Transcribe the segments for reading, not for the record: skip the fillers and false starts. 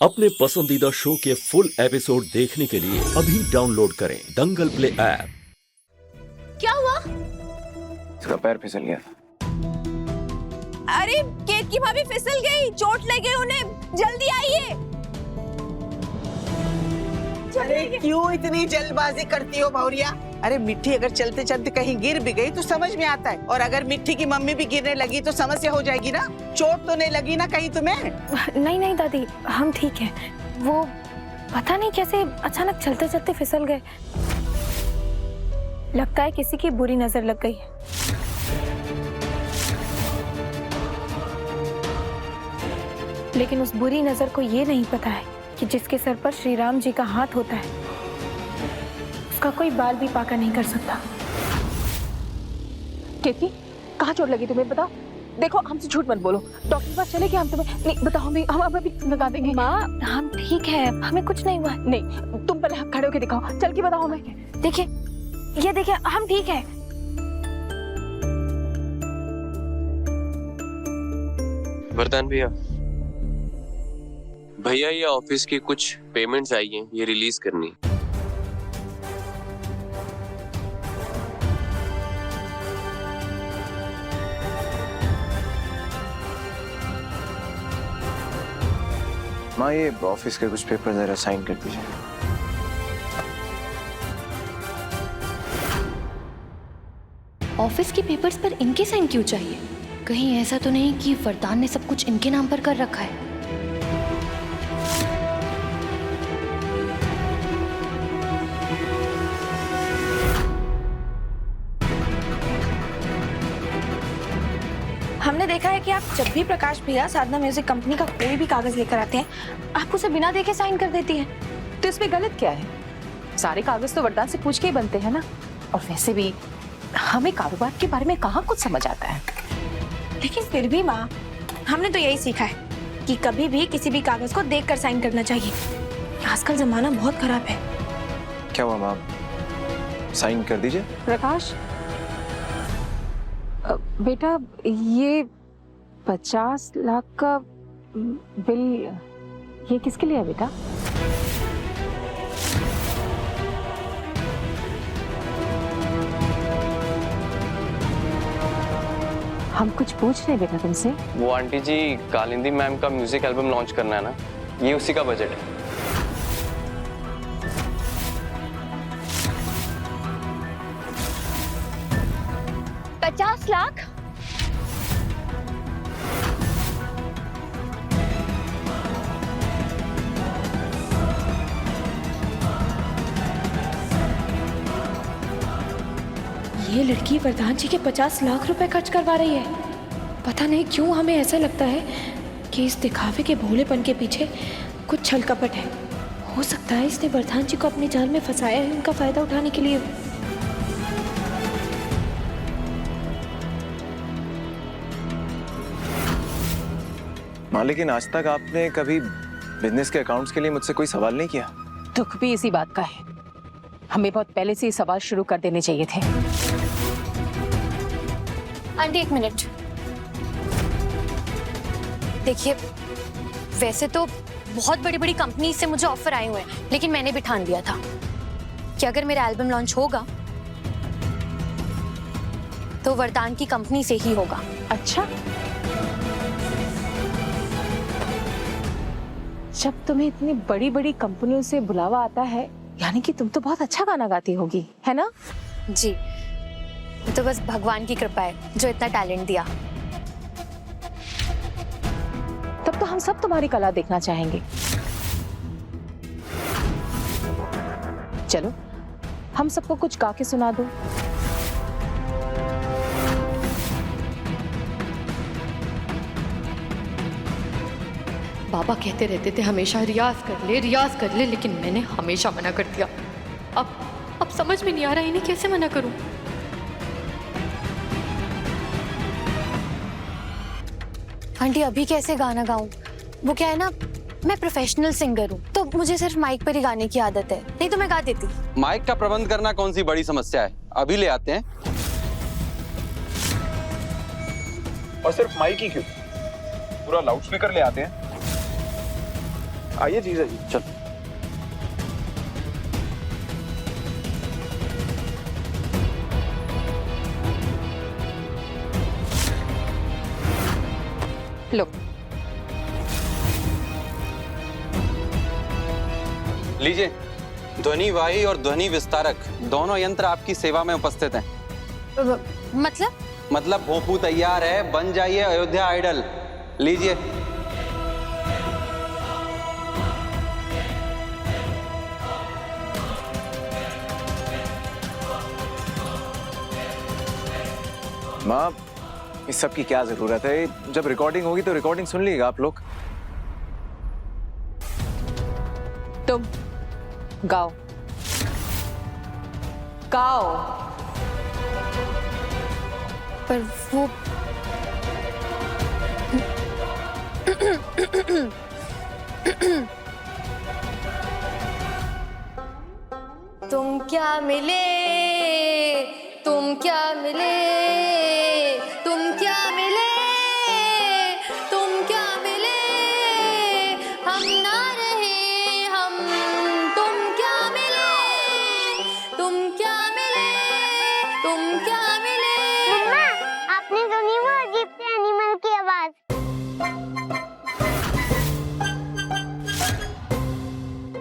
अपने पसंदीदा शो के फुल एपिसोड देखने के लिए अभी डाउनलोड करें दंगल प्ले ऐप। क्या हुआ? इसका पैर फिसल गया था। अरे केत की भाभी फिसल गई, चोट लगी उन्हें, जल्दी आइए। अरे क्यों इतनी जल्दबाजी करती हो भौरिया? अरे मिट्टी अगर चलते चलते कहीं गिर भी गई तो समझ में आता है, और अगर मिट्टी की मम्मी भी गिरने लगी तो समस्या हो जाएगी ना। चोट तो नहीं लगी ना कहीं तुम्हें? नहीं नहीं दादी, हम ठीक हैं। वो पता नहीं कैसे अचानक चलते चलते फिसल गए। लगता है किसी की बुरी नजर लग गई। लेकिन उस बुरी नजर को ये नहीं पता है कि जिसके सर पर श्री राम जी का हाथ होता है उसका कोई बाल भी पाका नहीं कर सकता। केतकी, कहाँ चोट लगी तुम्हें बताओ। देखो हमसे झूठ मत बोलो, डॉक्टर के पास चले क्या हम तुम्हें? नहीं बताओ, हम अभी लगा देंगे। माँ हम ठीक है, हमें कुछ नहीं हुआ। नहीं तुम पहले खड़े होके दिखाओ, चल के बताओ हमें। देखिए, ये देखिए, हम ठीक है। वरदान भैया, ये ऑफिस की कुछ पेमेंट्स आई हैं, ये रिलीज करनी। माँ ये ऑफिस के कुछ पेपर जरा साइन कर दीजिए। ऑफिस के पेपर्स पर इनके साइन क्यों चाहिए? कहीं ऐसा तो नहीं कि वरदान ने सब कुछ इनके नाम पर कर रखा है? हमने देखा है कि आप जब भी प्रकाश भैया साधना म्यूजिक कंपनी का कोई भी कागज लेकर आते हैं, आप उसे बिना देखे साइन कर देती हैं। तो इसमें गलत क्या है? सारे कागज तो वरदान से पूछ के ही बनते हैं ना। और वैसे भी हमें कारोबार के बारे में कहाँ कुछ समझ आता है। लेकिन फिर भी माँ, हमने तो यही सीखा है कि कभी भी किसी भी कागज को देखकर साइन करना चाहिए। आजकल जमाना बहुत खराब है। क्या हुआ माँ, साइन कर दीजिए। प्रकाश बेटा, ये 50 लाख का बिल ये किसके लिए है बेटा? हम कुछ पूछ रहे हैं बेटा तुमसे। वो आंटी जी, कालिंदी मैम का म्यूजिक एल्बम लॉन्च करना है ना, ये उसी का बजट है। लाख? ये लड़की वरदान जी के 50 लाख रुपए खर्च करवा रही है। पता नहीं क्यों हमें ऐसा लगता है कि इस दिखावे के भोलेपन के पीछे कुछ छल कपट है। हो सकता है इसने वरदान जी को अपने जाल में फंसाया है उनका फायदा उठाने के लिए। माँ लेकिन आज तक आपने कभी बिजनेस के अकाउंट्स के लिए मुझसे कोई सवाल नहीं किया। दुख भी इसी बात का है, हमें बहुत पहले से ये सवाल शुरू कर देने चाहिए थे। आंटी एक मिनट देखिए, वैसे तो बहुत बड़ी बड़ी कंपनी से मुझे ऑफर आए हुए हैं, लेकिन मैंने भी ठान लिया था कि अगर मेरा एल्बम लॉन्च होगा तो वरदान की कंपनी से ही होगा। अच्छा, जब तुम्हें इतनी बड़ी बड़ी कंपनियों से बुलावा आता है, यानी कि तुम तो बहुत अच्छा गाना गाती होगी, है ना? जी, तो बस भगवान की कृपा है जो इतना टैलेंट दिया। तब तो हम सब तुम्हारी कला देखना चाहेंगे। चलो हम सबको कुछ गा के सुना दो। बाबा कहते रहते थे हमेशा रियाज कर ले, लेकिन मैंने हमेशा मना कर दिया। अब समझ में नहीं आ रहा इन्हें कैसे मना करूं। आंटी अभी कैसे गाना गाऊं? वो क्या है ना, मैं प्रोफेशनल सिंगर हूँ, तो मुझे सिर्फ माइक पर ही गाने की आदत है, नहीं तो मैं गा देती। माइक का प्रबंध करना कौन सी बड़ी समस्या है, अभी ले आते हैं। और सिर्फ माइक ही क्यों, पूरा लाउड स्पीकर ले आते हैं। आइए जीजा जी। चल। लो लीजिए, ध्वनि वाही और ध्वनि विस्तारक दोनों यंत्र आपकी सेवा में उपस्थित हैं। मतलब भोंपू तैयार है, बन जाइए अयोध्या आइडल। लीजिए। माँ, इस सब की क्या जरूरत है? जब रिकॉर्डिंग होगी तो रिकॉर्डिंग सुन लीजिएगा आप लोग। तुम गाओ गाओ। पर वो तुम क्या मिले, तुम क्या मिले, तुम क्या मिले, तुम क्या मिले, हम ना रहे हम, तुम क्या मिले, तुम क्या मिले, तुम क्या मिले। मम्मा, आपने सुनी वो अजीब से एनिमल की आवाज?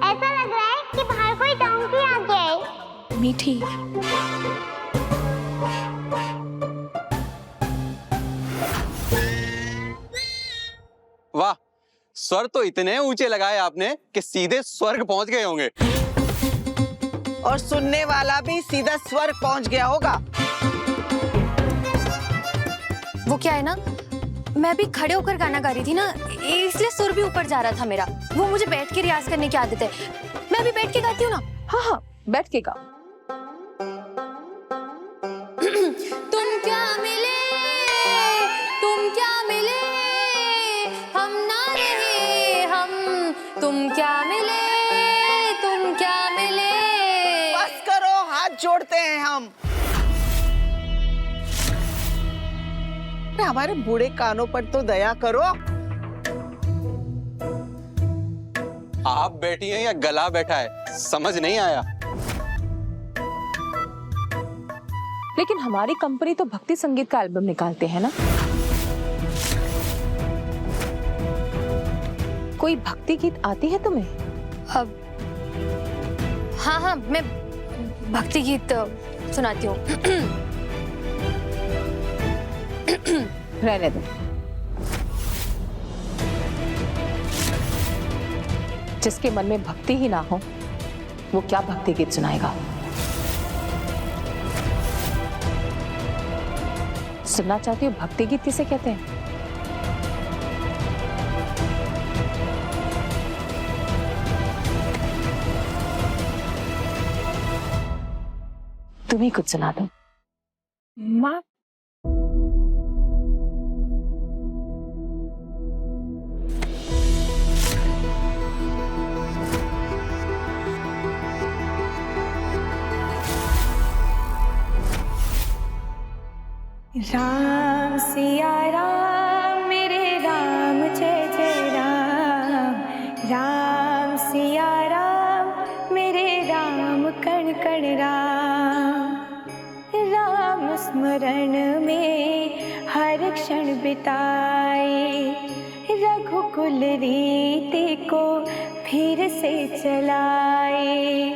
ऐसा लग रहा है कि बाहर कोई डॉन्की आ गया है। मीठी, वाह, स्वर तो इतने ऊंचे लगाए आपने कि सीधे स्वर्ग पहुंच गए होंगे। और सुनने वाला भी सीधा स्वर्ग पहुंच गया होगा। वो क्या है ना, मैं भी खड़े होकर गाना गा रही थी ना, इसलिए सुर भी ऊपर जा रहा था मेरा। वो मुझे बैठ के रियाज करने की आदत है, मैं भी बैठ के गाती हूँ ना। हाँ हाँ, बैठ के गाओ। तुम क्या मिले, तुम क्या मिले, हम ना रहे हम, तुम क्या मिले, तुम क्या मिले। बस करो, हाथ जोड़ते हैं हम। हमारे बूढ़े कानों पर तो दया करो। आप बैठी हैं या गला बैठा है, समझ नहीं आया। लेकिन हमारी कंपनी तो भक्ति संगीत का एल्बम निकालते हैं ना। कोई भक्ति गीत आती है तुम्हें? अब हाँ हाँ, मैं भक्ति गीत सुनाती हूँ। रहने दो। जिसके मन में भक्ति ही ना हो, वो क्या भक्ति गीत सुनाएगा? सुनना चाहती हो भक्ति गीत किसे कहते हैं? तुम ही कुछ सुना दो। माँ, राम सिया राम मेरे राम जय जय राम, राम सिया राम मेरे राम कण कण राम, राम स्मरण में हर क्षण बिताए, रघुकुल रीति को फिर से चलाए,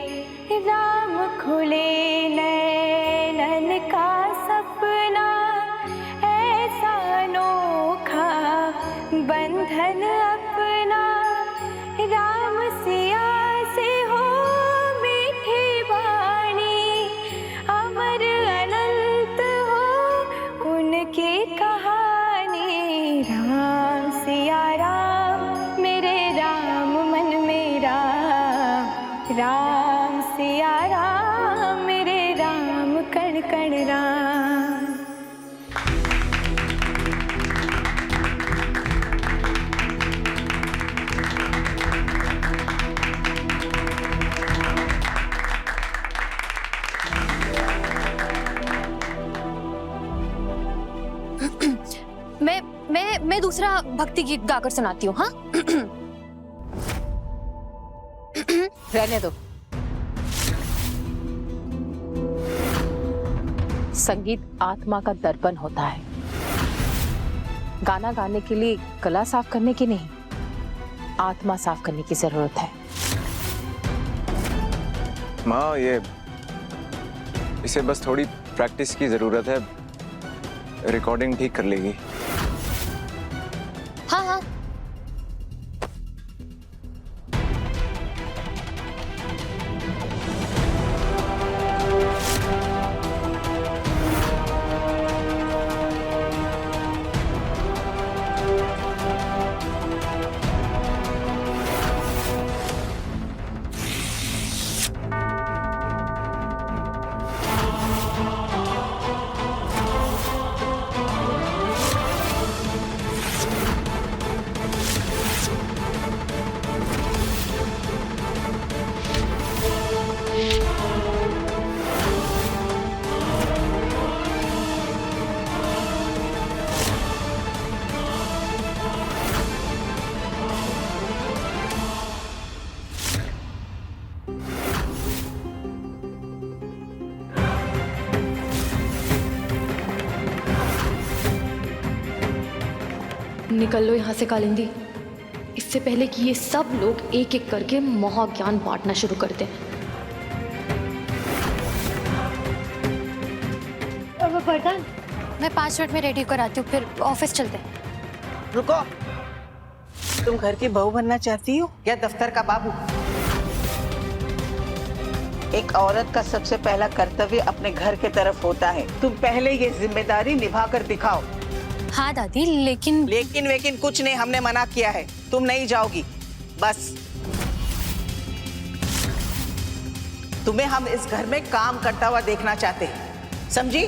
राम खुले नैनन का सपना ऐसा अनोखा बंधन अपना, राम सिया से हो मीठी वाणी, अमर अनंत हो उनकी कहानी, राम सिया राम मेरे राम मन मेरा, राम सिया राम मेरे राम कण कण राम। मैं दूसरा भक्ति गीत गाकर सुनाती हूँ। हाँ, रहने दो। संगीत आत्मा का दर्पण होता है। गाना गाने के लिए गला साफ करने की नहीं, आत्मा साफ करने की जरूरत है। माँ, इसे बस थोड़ी प्रैक्टिस की जरूरत है, रिकॉर्डिंग ठीक कर लेगी। हाँ हाँ। निकल लो यहाँ से कालिंदी, इससे पहले कि ये सब लोग एक एक करके महाज्ञान बांटना शुरू कर दें। वरदान, मैं 5 मिनट में रेडी होकर आती हूँ, फिर ऑफिस चलते हैं। रुको, तुम घर की बहू बनना चाहती हो या दफ्तर का बाबू? एक औरत का सबसे पहला कर्तव्य अपने घर के तरफ होता है। तुम पहले ये जिम्मेदारी निभा कर दिखाओ। हाँ दादी, लेकिन वेकिन कुछ नहीं, हमने मना किया है, तुम नहीं जाओगी। बस तुम्हें हम इस घर में काम करता हुआ देखना चाहते हैं, समझी?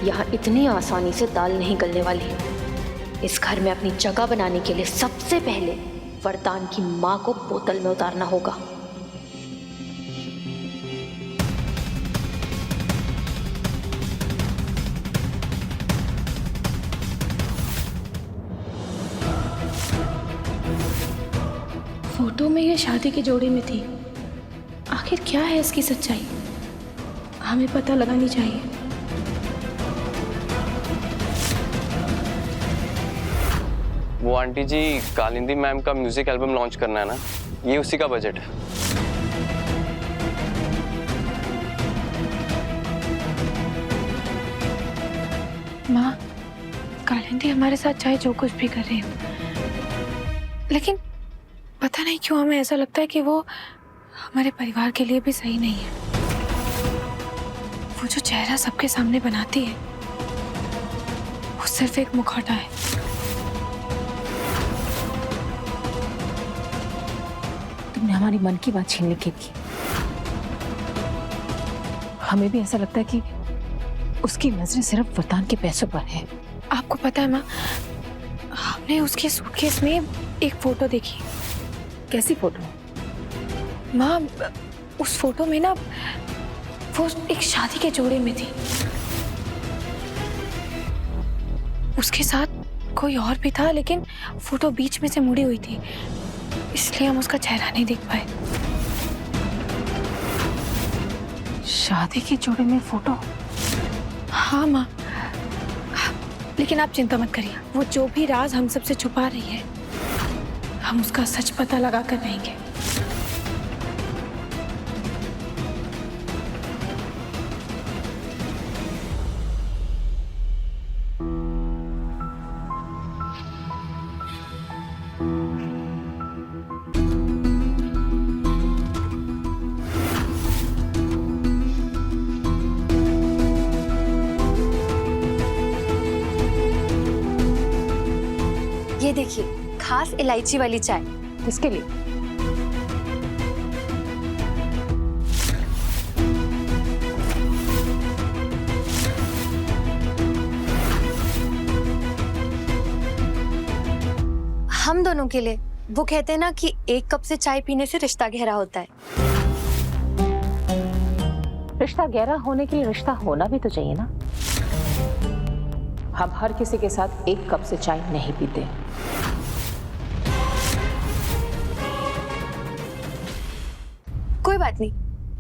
यहाँ इतनी आसानी से दाल नहीं गलने वाली। इस घर में अपनी जगह बनाने के लिए सबसे पहले वरदान की माँ को बोतल में उतारना होगा। फोटो में ये शादी की जोड़ी में थी। आखिर क्या है इसकी सच्चाई, हमें पता लगानी चाहिए। वो आंटी जी, कालिंदी मैम का म्यूजिक एल्बम लॉन्च करना है ना, ये उसी का बजट है। माँ, कालिंदी हमारे साथ चाहे जो कुछ भी कर रही हो, लेकिन पता नहीं क्यों हमें ऐसा लगता है कि वो हमारे परिवार के लिए भी सही नहीं है। वो जो चेहरा सबके सामने बनाती है, वो सिर्फ एक मुखौटा है। तुमने हमारी मन की बात छीन ली की। हमें भी ऐसा लगता है कि उसकी नजरें सिर्फ वरदान के पैसों पर है। आपको पता है माँ, हमने उसके सूटकेस में एक फोटो देखी। कैसी फोटो? माँ, उस फोटो में ना वो एक शादी के जोड़े में थी। उसके साथ कोई और भी था, लेकिन फोटो बीच में से मुड़ी हुई थी, इसलिए हम उसका चेहरा नहीं देख पाए। शादी के जोड़े में फोटो? हाँ माँ, लेकिन आप चिंता मत करिए, वो जो भी राज हम सबसे छुपा रही है, हम उसका सच पता लगा कर रहेंगे। ये देखिए, खास इलायची वाली चाय। किसके लिए? हम दोनों के लिए। वो कहते हैं ना कि एक कप से चाय पीने से रिश्ता गहरा होता है। रिश्ता गहरा होने के लिए रिश्ता होना भी तो चाहिए ना। हम हर किसी के साथ एक कप से चाय नहीं पीते। कोई बात नहीं,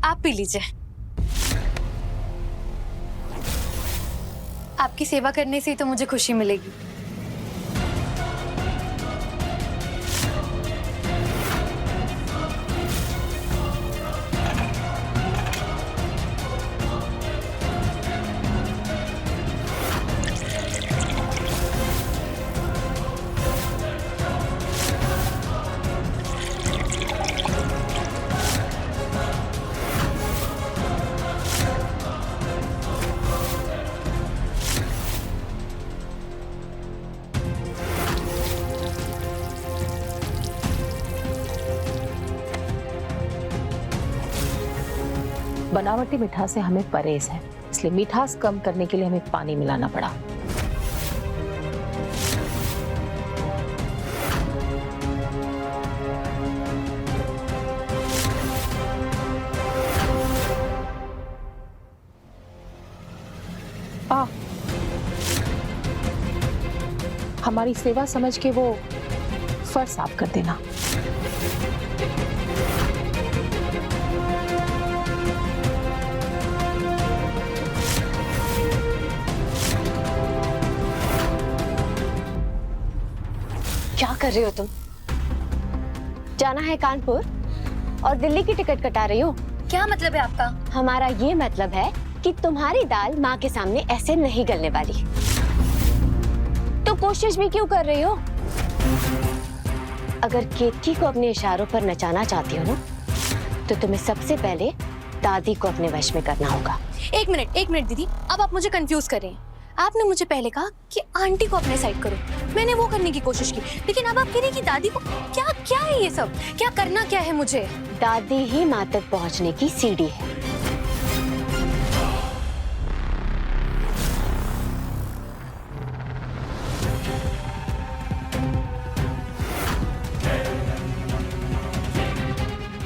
आप पी लीजिए। आपकी सेवा करने से ही तो मुझे खुशी मिलेगी। बनावटी मिठास से हमें परहेज है, इसलिए मिठास कम करने के लिए हमें पानी मिलाना पड़ा। हमारी सेवा समझ के वो फर्श साफ कर देना। क्या कर रही हो तुम? जाना है कानपुर और दिल्ली की टिकट कटा रही हो? क्या मतलब है आपका? हमारा ये मतलब है कि तुम्हारी दाल माँ के सामने ऐसे नहीं गलने वाली। तो कोशिश भी क्यों कर रही हो? अगर केतकी को अपने इशारों पर नचाना चाहती हो ना, तो तुम्हें सबसे पहले दादी को अपने वश में करना होगा। एक मिनट दीदी, अब आप मुझे कंफ्यूज कर रहे हैं। आपने मुझे पहले कहा कि आंटी को अपने साइड करो, मैंने वो करने की कोशिश की, लेकिन अब आप कह रही हैं कि दादी को। क्या है ये सब? क्या करना क्या है मुझे? दादी ही माँ तक पहुँचने की सीढ़ी है।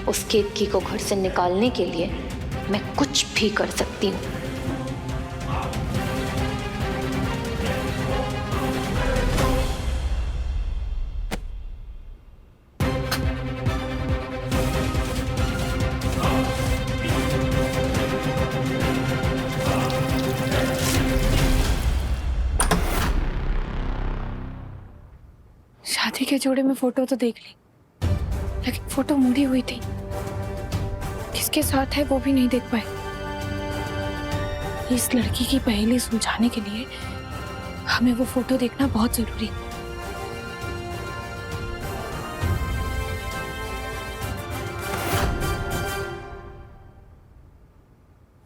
उस केतकी को घर से निकालने के लिए मैं कुछ भी कर सकती हूँ। शादी के जोड़े में फोटो तो देख ली, लेकिन फोटो मुड़ी हुई थी। किसके साथ है वो भी नहीं देख पाए। इस लड़की की पहेली सुलझाने के लिए हमें वो फोटो देखना बहुत जरूरी है।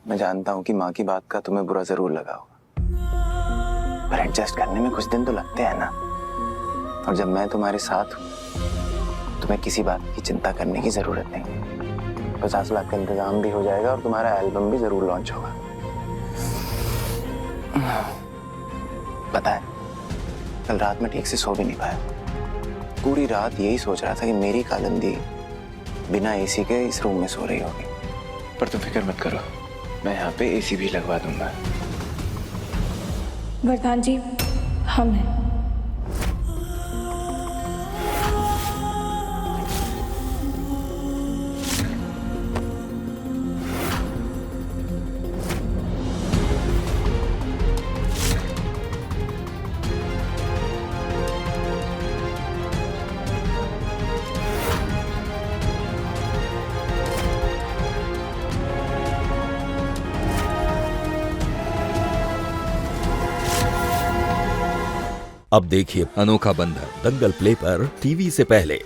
मैं जानता हूँ कि माँ की बात का तुम्हें बुरा जरूर लगा होगा, पर एडजस्ट करने में कुछ दिन तो लगते हैं ना। और जब मैं तुम्हारे साथ हूँ, तुम्हें किसी बात की चिंता करने की जरूरत नहीं। 50 लाख का इंतजाम भी हो जाएगा और तुम्हारा एल्बम भी जरूर लॉन्च होगा। पता है, कल रात में ठीक से सो भी नहीं पाया। पूरी रात यही सोच रहा था कि मेरी कालिंदी बिना एसी के इस रूम में सो रही होगी। पर तुम फिक्र मत करो, मैं यहाँ पे एसी भी लगवा दूंगा। वरदान जी, हम हैं। अब देखिए अनोखा बंधन दंगल प्ले पर टीवी से पहले।